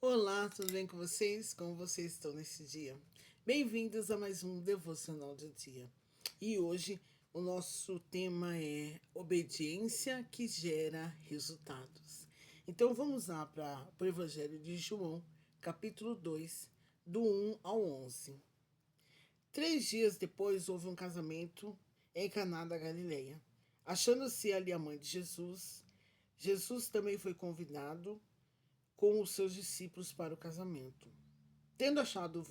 Olá, tudo bem com vocês? Como vocês estão nesse dia? Bem-vindos a mais um Devocional do Dia. E hoje o nosso tema é obediência que gera resultados. Então vamos lá para o Evangelho de João, capítulo 2, do 1 ao 11. 3 dias depois houve um casamento em Caná da Galileia. Achando-se ali a mãe de Jesus, Jesus também foi convidado com os seus discípulos para o casamento. Tendo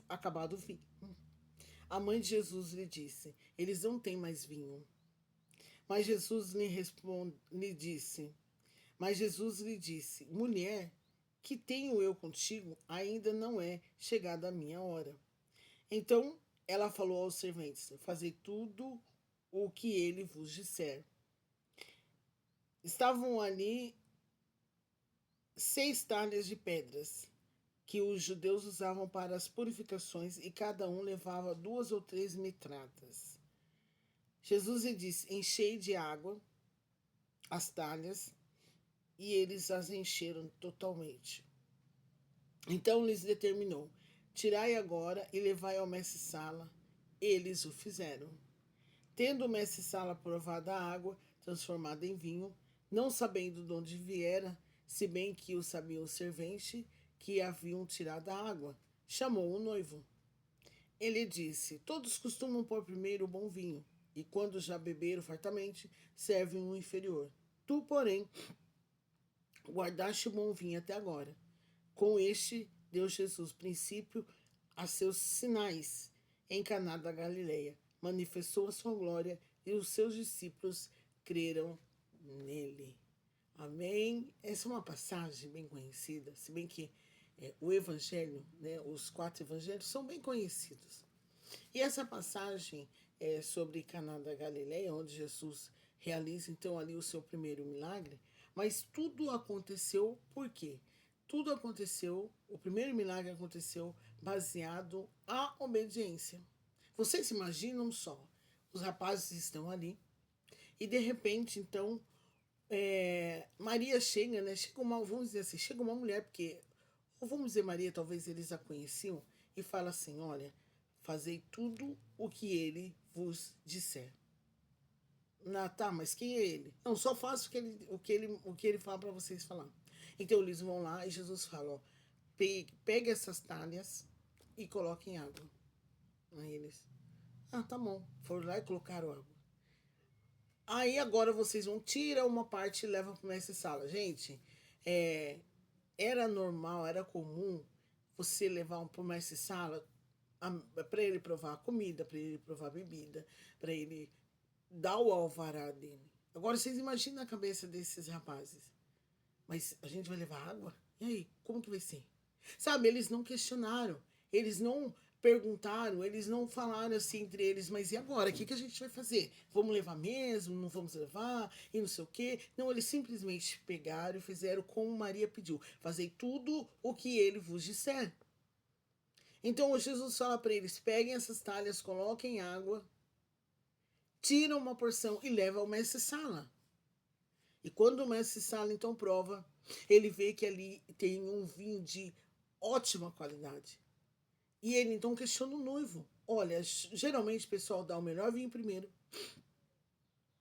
acabado o vinho, a mãe de Jesus lhe disse: Eles não têm mais vinho. Mas Jesus lhe disse: Mulher, que tenho eu contigo? Ainda não é chegada a minha hora. Então ela falou aos serventes: Fazei tudo o que ele vos disser. Estavam ali 6 talhas de pedras que os judeus usavam para as purificações, e cada um levava 2 ou 3 metradas. Jesus lhe disse: Enchei de água as talhas, e eles as encheram totalmente. Então lhes determinou: Tirai agora e levai ao mestre-sala. Eles o fizeram. Tendo o mestre-sala provado a água, transformada em vinho, não sabendo de onde viera, se bem que o sabia o servente que haviam tirado a água, chamou o noivo. Ele disse: Todos costumam pôr primeiro o bom vinho, e quando já beberam fartamente, servem o inferior. Tu, porém, guardaste o bom vinho até agora. Com este deu Jesus princípio a seus sinais em Caná da Galileia. Manifestou a sua glória e os seus discípulos creram nele. Amém? Essa é uma passagem bem conhecida, se bem que o Evangelho, né, os 4 Evangelhos são bem conhecidos. E essa passagem é sobre Caná da Galileia, onde Jesus realiza então ali o seu primeiro milagre, mas tudo aconteceu por quê? Tudo aconteceu, o primeiro milagre aconteceu baseado à obediência. Vocês imaginam só, os rapazes estão ali e de repente então Maria chega, né? Chega uma, vamos dizer assim, chega uma mulher, porque, ou vamos dizer Maria, talvez eles a conheciam, e fala assim: Olha, fazei tudo o que ele vos disser. Tá, mas quem é ele? Não, só faço o que ele fala para vocês falar. Então eles vão lá e Jesus fala: Ó, pegue essas talhas e coloque em água. Aí eles: tá bom. Foram lá e colocaram água. Aí agora vocês vão tirar uma parte e levam para essa sala. Gente, é, era normal, era comum você levar um para o mestre sala para ele provar a comida, para ele provar a bebida, para ele dar o alvará dele. Agora vocês imaginam a cabeça desses rapazes. Mas a gente vai levar água? E aí, como que vai ser? Sabe, eles não questionaram, eles não perguntaram, eles não falaram assim entre eles, mas e agora? O que a gente vai fazer? Vamos levar mesmo? Não vamos levar? E não sei o quê. Não, eles simplesmente pegaram e fizeram como Maria pediu. Fazei tudo o que ele vos disser. Então Jesus fala para eles: peguem essas talhas, coloquem água, tiram uma porção e levam ao mestre-sala. E quando o mestre sala então prova, ele vê que ali tem um vinho de ótima qualidade. E ele então questiona o noivo. Olha, geralmente o pessoal dá o melhor vinho primeiro.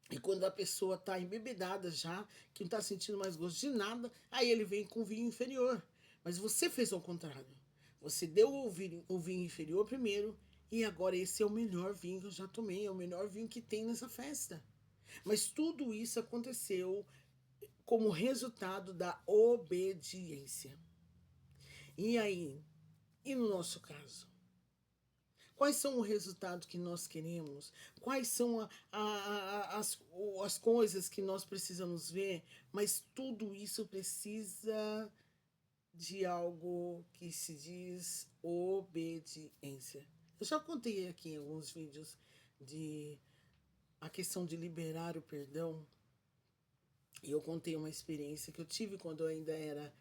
E quando a pessoa está embebedada já, que não está sentindo mais gosto de nada, aí ele vem com vinho inferior. Mas você fez ao contrário. Você deu o vinho inferior primeiro, e agora esse é o melhor vinho que eu já tomei, é o melhor vinho que tem nessa festa. Mas tudo isso aconteceu como resultado da obediência. E aí, e no nosso caso? Quais são os resultados que nós queremos? Quais são as coisas que nós precisamos ver? Mas tudo isso precisa de algo que se diz obediência. Eu já contei aqui em alguns vídeos de a questão de liberar o perdão. E eu contei uma experiência que eu tive quando eu ainda era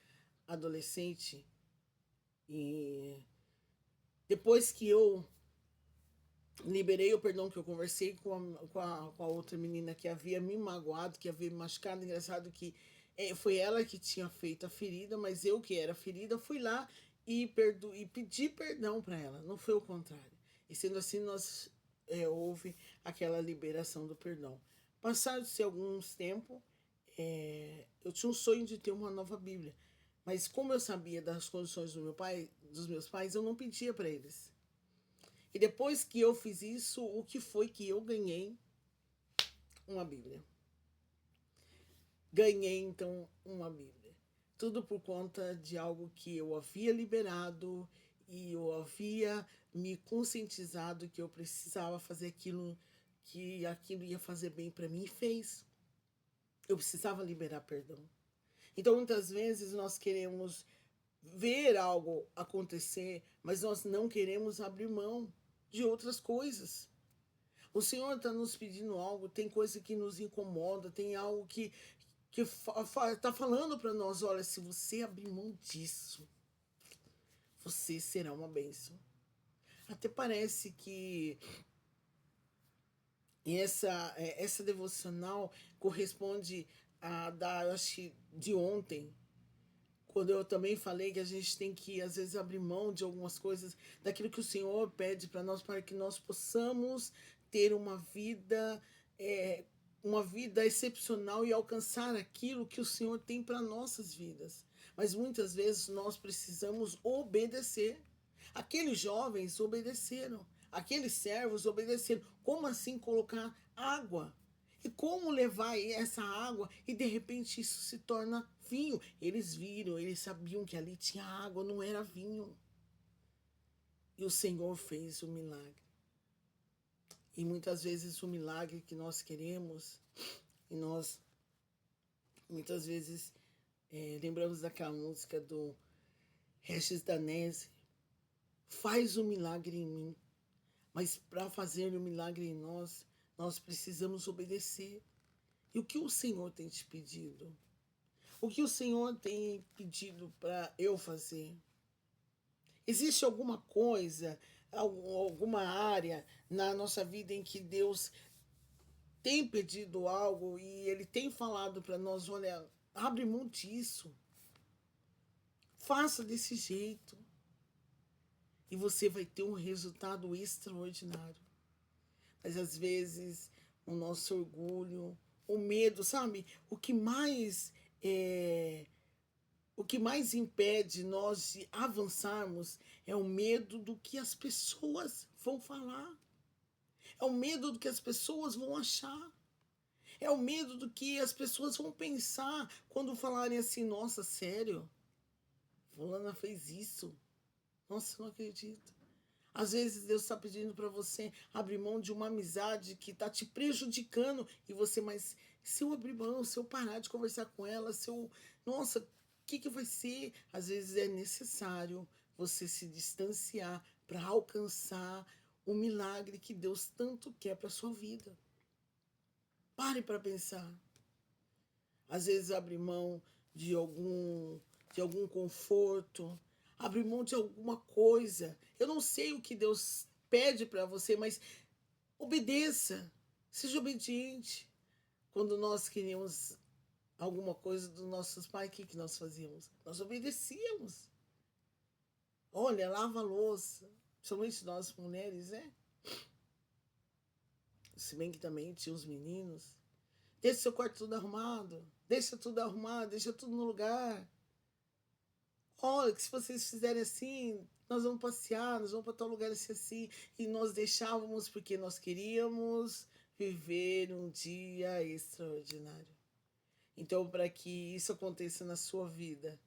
adolescente. E depois que eu liberei o perdão, que eu conversei com a outra menina que havia me magoado, que havia me machucado, engraçado que Foi ela que tinha feito a ferida, mas eu que era ferida fui lá e pedi perdão para ela, não foi o contrário. E sendo assim, houve aquela liberação do perdão. Passados-se alguns tempos, eu tinha um sonho de ter uma nova Bíblia. Mas como eu sabia das condições dos meus pais, eu não pedia para eles. E depois que eu fiz isso, o que foi que eu ganhei? Uma Bíblia. Ganhei então uma Bíblia. Tudo por conta de algo que eu havia liberado e eu havia me conscientizado que eu precisava fazer aquilo, que aquilo ia fazer bem para mim, e fez. Eu precisava liberar perdão. Então muitas vezes nós queremos ver algo acontecer, mas nós não queremos abrir mão de outras coisas. O Senhor está nos pedindo algo, tem coisa que nos incomoda, tem algo que está falando para nós, olha, se você abrir mão disso, você será uma bênção. Até parece que essa devocional corresponde eu acho, de ontem, quando eu também falei que a gente tem que, às vezes, abrir mão de algumas coisas, daquilo que o Senhor pede para que nós possamos ter é, uma vida excepcional e alcançar aquilo que o Senhor tem para nossas vidas. Mas muitas vezes nós precisamos obedecer. Aqueles jovens obedeceram, aqueles servos obedeceram. Como assim colocar água? E como levar essa água e de repente isso se torna vinho? Eles viram, eles sabiam que ali tinha água, não era vinho. E o Senhor fez o milagre. E muitas vezes o milagre que nós queremos, e nós muitas vezes lembramos daquela música do Regis Danese, faz o milagre em mim. Mas para fazer o milagre em nós, nós precisamos obedecer. E o que o Senhor tem te pedido? O que o Senhor tem pedido para eu fazer? Existe alguma coisa, alguma área na nossa vida em que Deus tem pedido algo e Ele tem falado para nós, olha, abre mão disso. Faça desse jeito. E você vai ter um resultado extraordinário. Mas às vezes o nosso orgulho, o medo, sabe? O que mais impede nós de avançarmos é o medo do que as pessoas vão falar. É o medo do que as pessoas vão achar. É o medo do que as pessoas vão pensar quando falarem assim, nossa, sério? Fulana fez isso. Nossa, eu não acredito. Às vezes Deus está pedindo para você abrir mão de uma amizade que está te prejudicando e você, mas se eu abrir mão, se eu parar de conversar com ela, nossa, o que vai ser? Às vezes é necessário você se distanciar para alcançar o milagre que Deus tanto quer para sua vida. Pare para pensar. Às vezes abrir mão de algum conforto, abrir mão de alguma coisa. Eu não sei o que Deus pede para você, mas obedeça, seja obediente. Quando nós queríamos alguma coisa dos nossos pais, o que nós fazíamos? Nós obedecíamos. Olha, lava a louça, principalmente nós mulheres, né? Se bem que também tinha os meninos. Deixa seu quarto tudo arrumado, deixa tudo no lugar. Olha, que se vocês fizerem assim, nós vamos passear, nós vamos para tal lugar assim. E nós deixávamos porque nós queríamos viver um dia extraordinário. Então, para que isso aconteça na sua vida,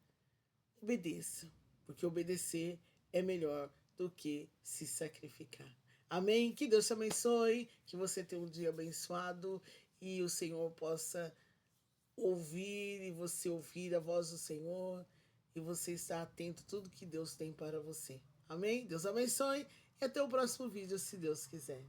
obedeça, porque obedecer é melhor do que se sacrificar. Amém? Que Deus te abençoe, que você tenha um dia abençoado e o Senhor possa ouvir e você ouvir a voz do Senhor e você estar atento a tudo que Deus tem para você. Amém? Deus abençoe e até o próximo vídeo, se Deus quiser.